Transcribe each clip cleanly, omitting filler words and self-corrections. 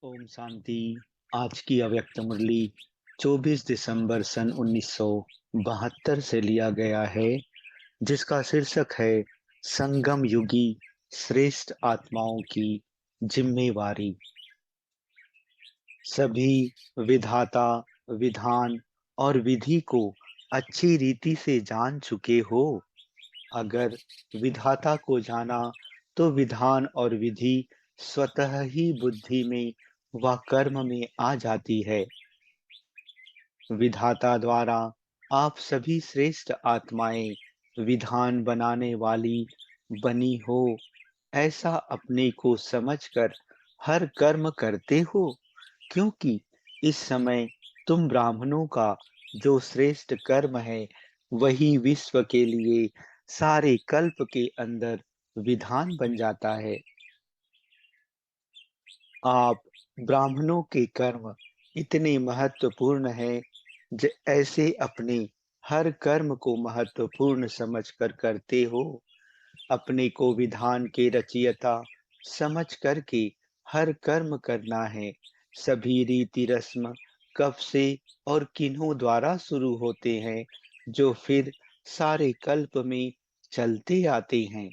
ओम शांति। आज की अव्यक्त मुरली 24 दिसंबर सन 1972 से लिया गया है, जिसका शीर्षक है संगम युगी श्रेष्ठ आत्माओं की जिम्मेवारी। सभी विधाता, विधान और विधि को अच्छी रीति से जान चुके हो। अगर विधाता को जाना तो विधान और विधि स्वतः ही बुद्धि में व कर्म में आ जाती है। विधाता द्वारा आप सभी श्रेष्ठ आत्माएं विधान बनाने वाली बनी हो, ऐसा अपने को समझकर हर कर्म करते हो, क्योंकि इस समय तुम ब्राह्मणों का जो श्रेष्ठ कर्म है वही विश्व के लिए सारे कल्प के अंदर विधान बन जाता है। आप ब्राह्मणों के कर्म इतने महत्वपूर्ण हैं, ऐसे अपने हर कर्म को महत्वपूर्ण समझकर करते हो। अपने को विधान के रचयिता समझ करके हर कर्म करना है। सभी रीति रस्म कब से और किन्हों द्वारा शुरू होते हैं, जो फिर सारे कल्प में चलते आते हैं।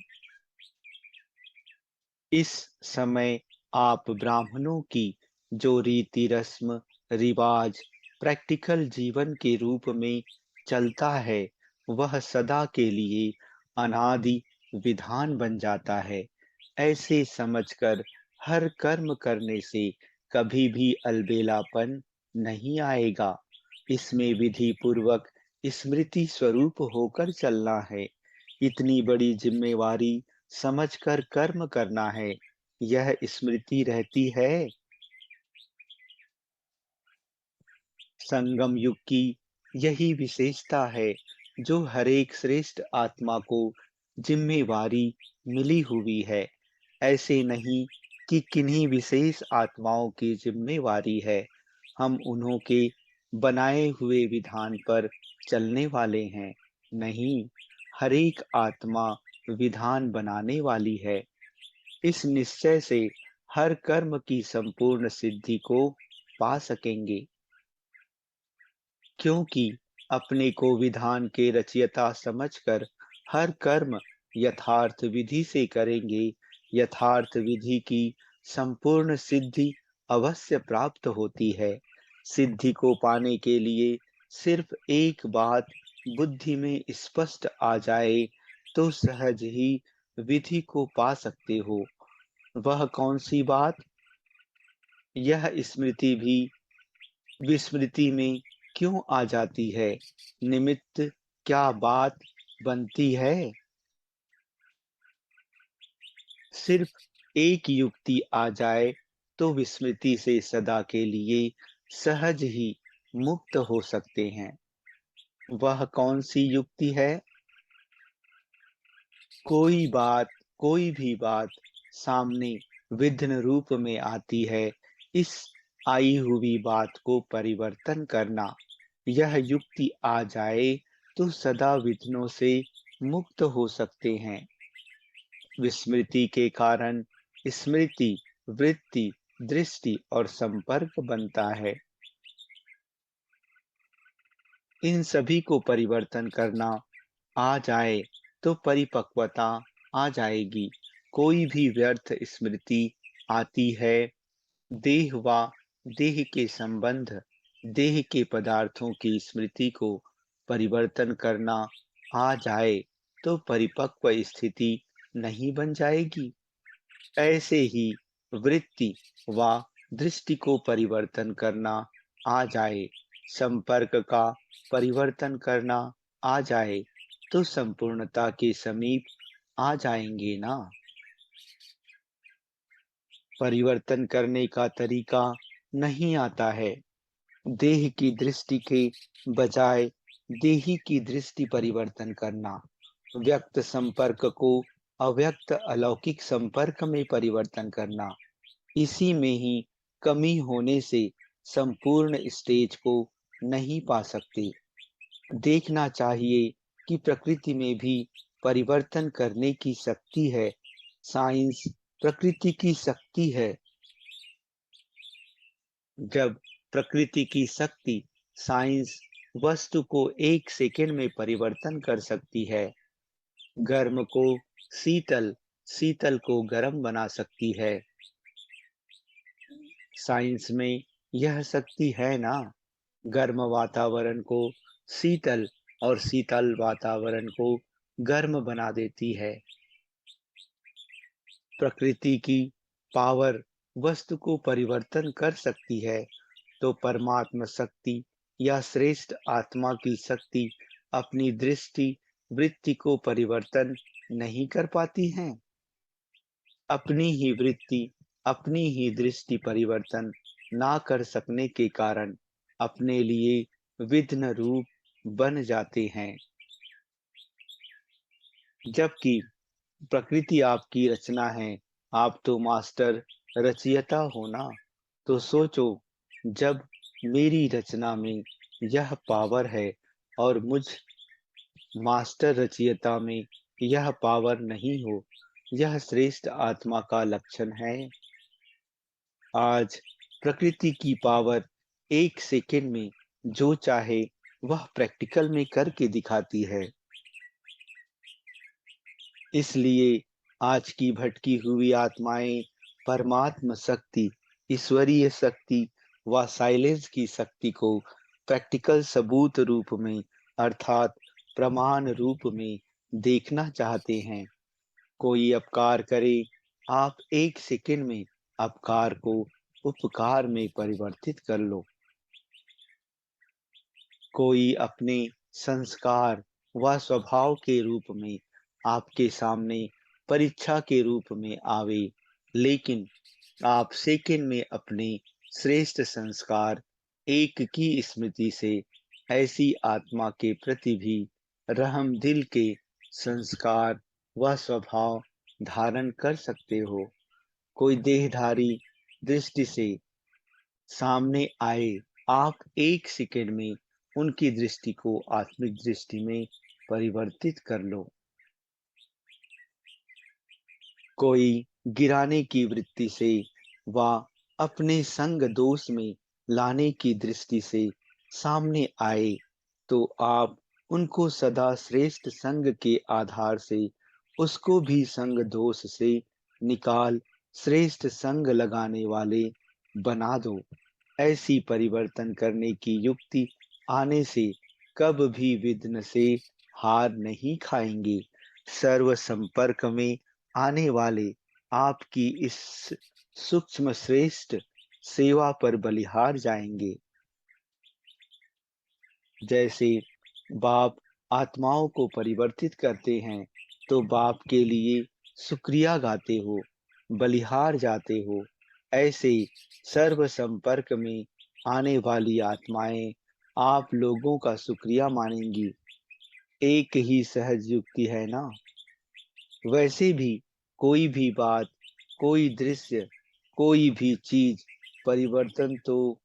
इस समय आप ब्राह्मणों की जो रीति रस्म रिवाज प्रैक्टिकल जीवन के रूप में चलता है, वह सदा के लिए अनादि विधान बन जाता है। ऐसे समझकर हर कर्म करने से कभी भी अलबेलापन नहीं आएगा। इसमें विधि पूर्वक स्मृति स्वरूप होकर चलना है। इतनी बड़ी जिम्मेवारी समझकर कर्म करना है, यह स्मृति रहती है। संगम युग की यही विशेषता है, जो हर एक श्रेष्ठ आत्मा को जिम्मेवारी मिली हुई है। ऐसे नहीं कि किन्हीं विशेष आत्माओं की जिम्मेवारी है। हम उन्हों के बनाए हुए विधान पर चलने वाले हैं। नहीं, हर एक आत्मा विधान बनाने वाली है। इस निश्चय से हर कर्म की संपूर्ण सिद्धि को पा सकेंगे, क्योंकि अपने को विधान के रचयिता समझकर हर कर्म यथार्थ विधि से करेंगे। यथार्थ विधि की संपूर्ण सिद्धि अवश्य प्राप्त होती है। सिद्धि को पाने के लिए सिर्फ एक बात बुद्धि में स्पष्ट आ जाए तो सहज ही विधि को पा सकते हो। वह कौन सी बात? यह स्मृति भी विस्मृति में क्यों आ जाती है? निमित्त क्या बात बनती है? सिर्फ एक युक्ति आ जाए तो विस्मृति से सदा के लिए सहज ही मुक्त हो सकते हैं। वह कौन सी युक्ति है? कोई बात, कोई भी बात सामने विघ्न रूप में आती है, इस आई हुई बात को परिवर्तन करना। यह युक्ति आ जाए तो सदा विघ्नों से मुक्त हो सकते हैं। विस्मृति के कारण स्मृति, वृत्ति, दृष्टि और संपर्क बनता है। इन सभी को परिवर्तन करना आ जाए तो परिपक्वता आ जाएगी। कोई भी व्यर्थ स्मृति आती है, देह व देह के संबंध, देह के पदार्थों की स्मृति को परिवर्तन करना आ जाए तो परिपक्व स्थिति नहीं बन जाएगी। ऐसे ही वृत्ति व दृष्टि को परिवर्तन करना आ जाए, संपर्क का परिवर्तन करना आ जाए, तो संपूर्णता के समीप आ जाएंगे ना। परिवर्तन करने का तरीका नहीं आता है। देह की दृष्टि के बजाय देही की दृष्टि परिवर्तन करना, व्यक्त संपर्क को अव्यक्त अलौकिक संपर्क में परिवर्तन करना, इसी में ही कमी होने से संपूर्ण स्टेज को नहीं पा सकते। देखना चाहिए कि प्रकृति में भी परिवर्तन करने की शक्ति है। साइंस प्रकृति की शक्ति है। जब प्रकृति की शक्ति साइंस वस्तु को एक सेकंड में परिवर्तन कर सकती है, गर्म को शीतल, शीतल को गर्म बना सकती है, साइंस में यह शक्ति है ना। गर्म वातावरण को शीतल और शीतल वातावरण को गर्म बना देती है। प्रकृति की पावर वस्तु को परिवर्तन कर सकती है, तो परमात्मा शक्ति या श्रेष्ठ आत्मा की शक्ति अपनी दृष्टि वृत्ति को परिवर्तन नहीं कर पाती है। अपनी ही वृत्ति, अपनी ही दृष्टि परिवर्तन ना कर सकने के कारण अपने लिए विघ्न रूप बन जाते हैं। जबकि प्रकृति आपकी रचना है, आप तो मास्टर रचयिता हो ना। तो सोचो, जब मेरी रचना में यह पावर है और मुझ मास्टर रचयिता में यह पावर नहीं हो, यह श्रेष्ठ आत्मा का लक्षण है। आज प्रकृति की पावर एक सेकंड में जो चाहे वह प्रैक्टिकल में करके दिखाती है। इसलिए आज की भटकी हुई आत्माएं परमात्म शक्ति, ईश्वरीय शक्ति व साइलेंस की शक्ति को प्रैक्टिकल सबूत रूप में अर्थात प्रमाण रूप में देखना चाहते हैं। कोई अपकार करे, आप एक सेकंड में अपकार को उपकार में परिवर्तित कर लो। कोई अपने संस्कार व स्वभाव के रूप में आपके सामने परीक्षा के रूप में आवे, लेकिन आप सेकंड में अपने श्रेष्ठ संस्कार एक की स्मृति से ऐसी आत्मा के प्रति भी रहम दिल के संस्कार व स्वभाव धारण कर सकते हो। कोई देहधारी दृष्टि से सामने आए, आप एक सेकंड में उनकी दृष्टि को आत्मिक दृष्टि में परिवर्तित कर लो। कोई गिराने की वृत्ति से व अपने संग दोष में लाने की दृष्टि से सामने आए, तो आप उनको सदा श्रेष्ठ संग के आधार से उसको भी संग दोष से निकाल श्रेष्ठ संग लगाने वाले बना दो। ऐसी परिवर्तन करने की युक्ति आने से कब भी विघ्न से हार नहीं खाएंगे। सर्व संपर्क में आने वाले आपकी इस सूक्ष्म श्रेष्ठ सेवा पर बलिहार जाएंगे। जैसे बाप आत्माओं को परिवर्तित करते हैं, तो बाप के लिए शुक्रिया गाते हो, बलिहार जाते हो। ऐसे सर्व संपर्क में आने वाली आत्माएं आप लोगों का शुक्रिया मानेंगी। एक ही सहज युक्ति है ना। वैसे भी कोई भी बात, कोई दृश्य, कोई भी चीज परिवर्तन तो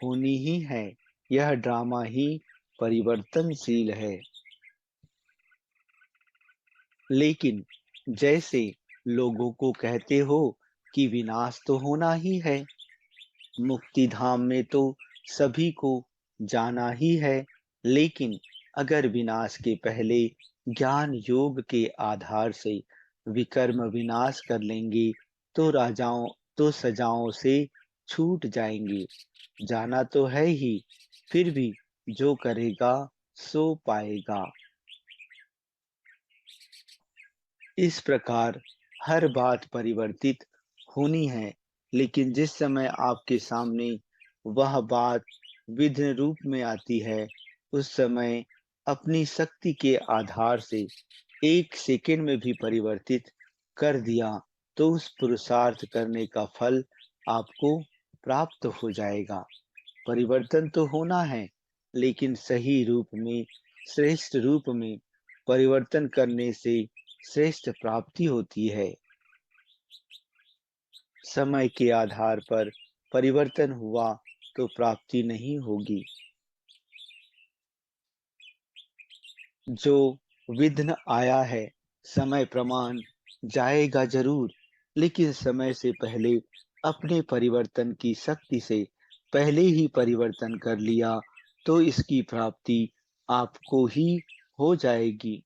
होनी ही है। यह ड्रामा ही परिवर्तनशील है। लेकिन जैसे लोगों को कहते हो कि विनाश तो होना ही है, मुक्ति धाम में तो सभी को जाना ही है, लेकिन अगर विनाश के पहले ज्ञान योग के आधार से विकर्म विनाश कर लेंगे, तो राजाओं तो सजाओं से छूट जाएंगे। जाना तो है ही, फिर भी जो करेगा सो पाएगा। इस प्रकार हर बात परिवर्तित होनी है, लेकिन जिस समय आपके सामने वह बात विघ्न रूप में आती है, उस समय अपनी शक्ति के आधार से एक सेकंड में भी परिवर्तित कर दिया, तो उस पुरुषार्थ करने का फल आपको प्राप्त हो जाएगा। परिवर्तन तो होना है, लेकिन सही रूप में, श्रेष्ठ रूप में परिवर्तन करने से श्रेष्ठ प्राप्ति होती है। समय के आधार पर परिवर्तन हुआ तो प्राप्ति नहीं होगी। जो विघ्न आया है, समय प्रमाण जाएगा जरूर, लेकिन समय से पहले अपने परिवर्तन की शक्ति से पहले ही परिवर्तन कर लिया, तो इसकी प्राप्ति आपको ही हो जाएगी।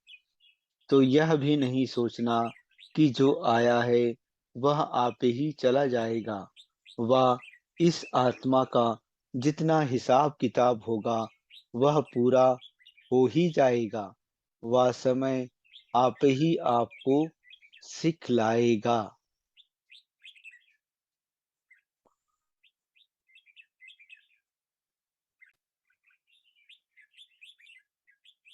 तो यह भी नहीं सोचना कि जो आया है वह आप ही चला जाएगा। वह इस आत्मा का जितना हिसाब किताब होगा वह पूरा हो ही जाएगा। वह समय आप ही आपको सिखलाएगा।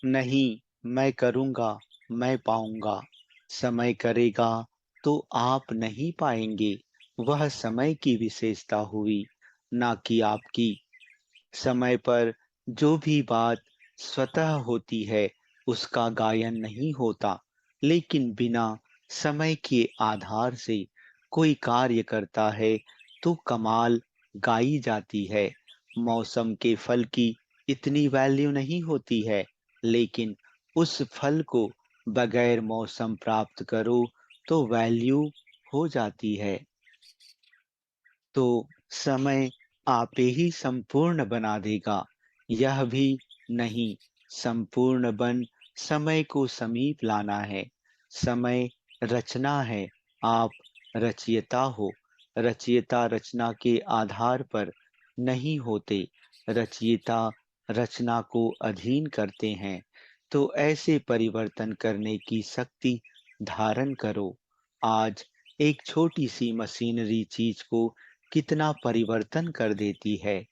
नहीं, मैं करूँगा, मैं पाऊँगा। समय करेगा तो आप नहीं पाएँगे। वह समय की विशेषता हुई, ना कि आपकी। समय पर जो भी बात स्वतः होती है, उसका गायन नहीं होता। लेकिन बिना समय के आधार से कोई कार्य करता है, तो कमाल गाई जाती है। मौसम के फल की इतनी वैल्यू नहीं होती है, लेकिन उस फल को बगैर मौसम प्राप्त करो, तो वैल्यू हो जाती है। तो समय आपे ही संपूर्ण बना देगा। यह भी नहीं, संपूर्ण बन समय को समीप लाना है। समय रचना है, आप रचयिता हो। रचयिता रचना के आधार पर नहीं होते, रचयिता रचना को अधीन करते हैं। तो ऐसे परिवर्तन करने की शक्ति धारण करो। आज एक छोटी सी मशीनरी चीज को कितना परिवर्तन कर देती है।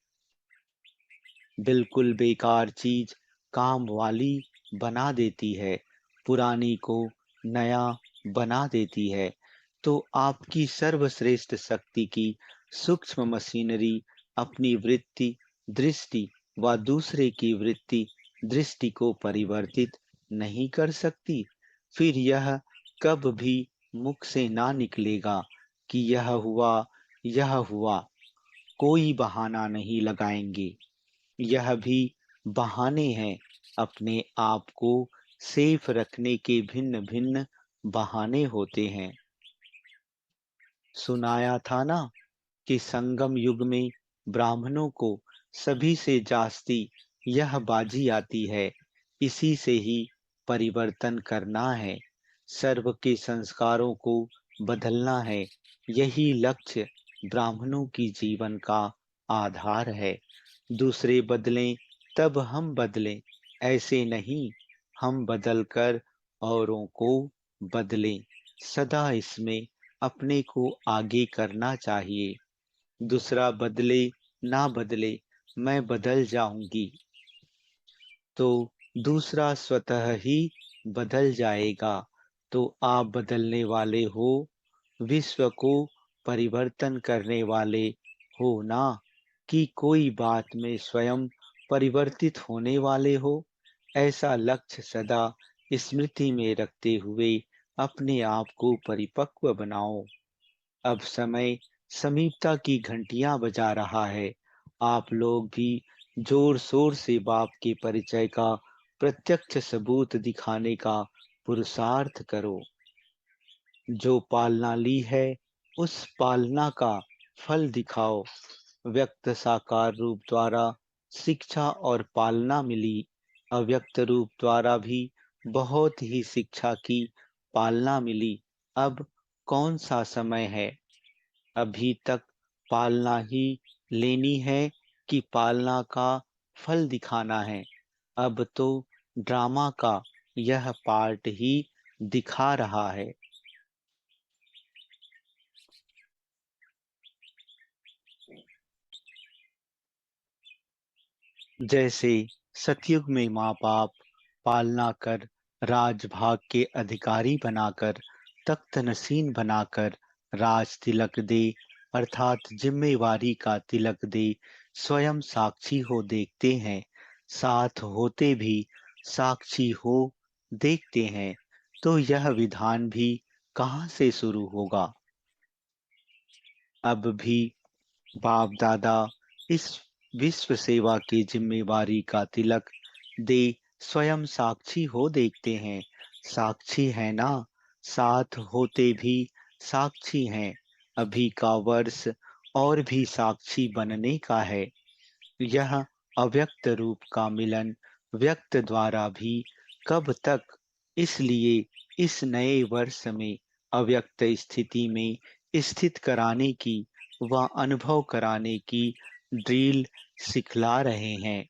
बिल्कुल बेकार चीज काम वाली बना देती है, पुरानी को नया बना देती है। तो आपकी सर्वश्रेष्ठ शक्ति की सूक्ष्म मशीनरी अपनी वृत्ति, दृष्टि व दूसरे की वृत्ति, दृष्टि को परिवर्तित नहीं कर सकती। फिर यह कब भी मुख से ना निकलेगा कि यह हुआ। कोई बहाना नहीं लगाएंगे। यह भी बहाने हैं। अपने आप को सेफ रखने के भिन्न भिन्न बहाने होते हैं। सुनाया था ना कि संगम युग में ब्राह्मणों को सभी से जास्ती यह बाजी आती है। इसी से ही परिवर्तन करना है। सर्व के संस्कारों को बदलना है। यही लक्ष्य ब्राह्मणों की जीवन का आधार है। दूसरे बदलें तब हम बदलें, ऐसे नहीं। हम बदलकर औरों को बदलें। सदा इसमें अपने को आगे करना चाहिए। दूसरा बदले ना बदले, मैं बदल जाऊंगी, तो दूसरा स्वतः ही बदल जाएगा। तो आप बदलने वाले हो, विश्व को परिवर्तन करने वाले हो ना, कि कोई बात में स्वयं परिवर्तित होने वाले हो। ऐसा लक्ष्य सदा स्मृति में रखते हुए अपने आप को परिपक्व बनाओ। अब समय समीपता की घंटियां बजा रहा है। आप लोग भी जोर शोर से बाप के परिचय का प्रत्यक्ष सबूत दिखाने का पुरुषार्थ करो। जो पालना ली है उस पालना का फल दिखाओ। व्यक्त साकार रूप द्वारा शिक्षा और पालना मिली, अव्यक्त रूप द्वारा भी बहुत ही शिक्षा की पालना मिली। अब कौन सा समय है? अभी तक पालना ही लेनी है कि पालना का फल दिखाना है? अब तो ड्रामा का यह पार्ट ही दिखा रहा है। जैसे सतयुग में माँ बाप पालना कर, राजभाग के अधिकारी बनाकर, तख्त नसीन बनाकर राज तिलक दे, अर्थात जिम्मेवारी का तिलक दे, स्वयं साक्षी हो देखते हैं, साथ होते भी साक्षी हो देखते हैं। तो यह विधान भी कहाँ से शुरू होगा? अब भी बाप दादा इस विश्व सेवा की जिम्मेवारी का तिलक दे, स्वयं साक्षी हो देखते हैं। साक्षी है ना, साथ होते भी साक्षी हैं। अभी का वर्ष और भी साक्षी बनने का है। यह अव्यक्त रूप का मिलन व्यक्त द्वारा भी कब तक, इसलिए इस नए वर्ष में अव्यक्त स्थिति में स्थित कराने की व अनुभव कराने की ड्रिल सिखला रहे हैं।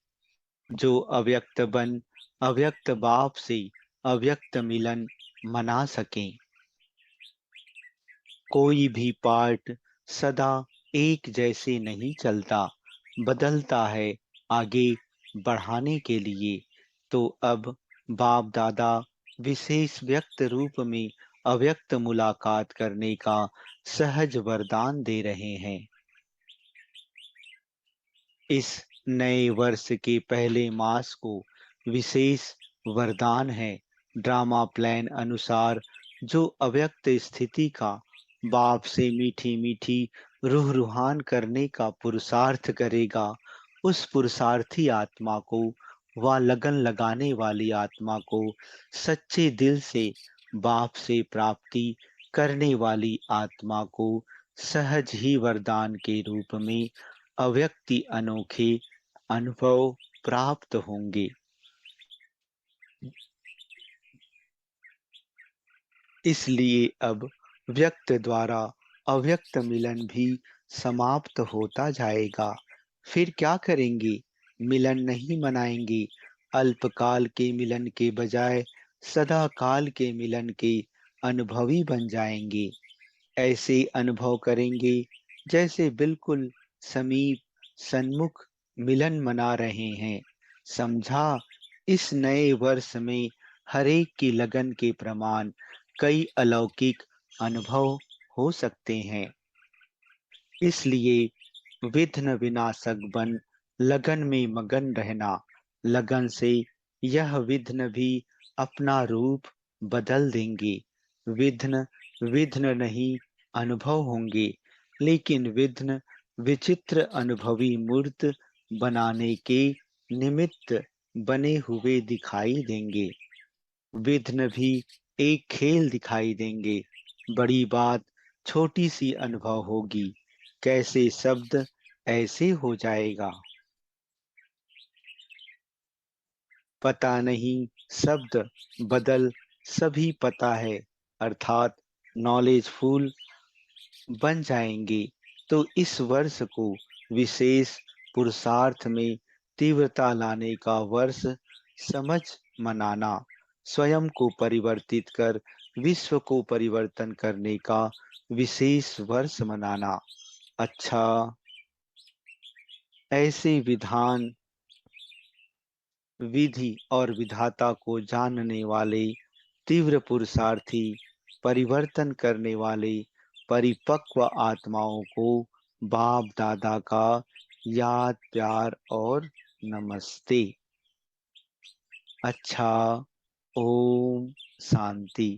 जो अव्यक्त बन अव्यक्त बाप से अव्यक्त मिलन मना सकें। कोई भी पार्ट सदा एक जैसे नहीं चलता, बदलता है आगे बढ़ाने के लिए। तो अब बाप दादा विशेष व्यक्त रूप में अव्यक्त मुलाकात करने का सहज वरदान दे रहे हैं। इस नए वर्ष के पहले मास को विशेष वरदान है। ड्रामा प्लान अनुसार जो अव्यक्त स्थिति का बाप से मीठी मीठी रूह रूहान करने का पुरुषार्थ करेगा, उस पुरुषार्थी आत्मा को व लगन लगाने वाली आत्मा को सच्चे दिल से बाप से प्राप्ति करने वाली आत्मा को सहज ही वरदान के रूप में अव्यक्ति अनोखे अनुभव प्राप्त होंगे। इसलिए अब व्यक्त द्वारा अव्यक्त मिलन भी समाप्त होता जाएगा। फिर क्या करेंगे? मिलन नहीं मनाएंगे। अल्पकाल के मिलन के बजाय सदा काल के मिलन के अनुभवी बन जाएंगे। ऐसे अनुभव करेंगे जैसे बिल्कुल समीप सन्मुख मिलन मना रहे हैं। समझा? इस नए वर्ष में हरेक की लगन के प्रमाण कई अलौकिक अनुभव हो सकते हैं। इसलिए विघ्न विनाशक बन लगन में मगन रहना। लगन से यह विघ्न भी अपना रूप बदल देंगे। विघ्न विघ्न नहीं अनुभव होंगे, लेकिन विघ्न विचित्र अनुभवी मूर्त बनाने के निमित्त बने हुए दिखाई देंगे। विघ्न भी एक खेल दिखाई देंगे। बड़ी बात छोटी सी अनुभव होगी। कैसे शब्द ऐसे हो जाएगा। पता नहीं शब्द बदल सभी पता है, अर्थात नॉलेजफुल बन जाएंगे। तो इस वर्ष को विशेष पुरुषार्थ में तीव्रता लाने का वर्ष समझ मनाना। स्वयं को परिवर्तित कर विश्व को परिवर्तन करने का विशेष वर्ष मनाना। अच्छा, ऐसे विधान विधि और विधाता को जानने वाले तीव्र पुरुषार्थी परिवर्तन करने वाले परिपक्व आत्माओं को बाप दादा का याद प्यार और नमस्ते। अच्छा, ओम शांति।